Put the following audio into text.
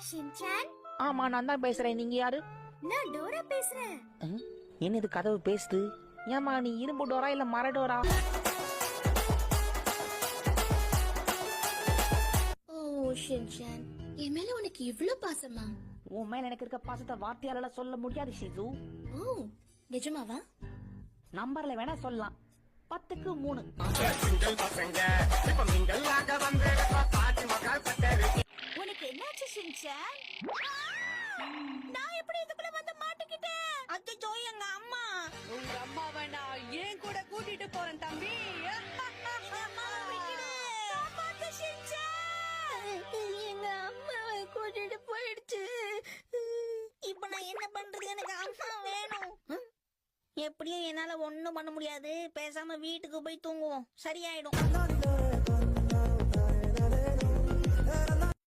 Shinchan, ஆமா நான் தான் பேசுறேன். நீங்க யாரு? நான் டோரா பேசுறேன். என்ன இது கதவு பேசுது? ஏமா நீ இரும்பு டோரா இல்ல மர டோரா? ஓ ஷின்சான், என் மேல உனக்கு இவ்ளோ பாசமா? உன் மேல எனக்கு இருக்க பாசத்தை வார்த்தையால சொல்ல முடியாது ஷிசு. ஓ நிஜமாவா? நம்பர்ல வேணா சொல்லலாம். 10க்கு 3. உனக்கு என்னாச்சு ஷின்சான்? நான் எப்படி இதுக்குள்ள வந்து மாட்டிக்கிட்டேன்? அச்சோ எங்க அம்மா. உங்க அம்மாவை நான் ஏன் கூட கூட்டிட்டு போறேன் தம்பி. எங்க அம்மாவை கூட்டிட்டு போயிடுச்சு. இப்ப நான் என்ன பண்றது? எனக்கு அம்மா வேணும். எப்படியும் என்னால ஒண்ணும் பண்ண முடியாது. பேசாம வீட்டுக்கு போய் தூங்குவோம், சரியாயிடும்.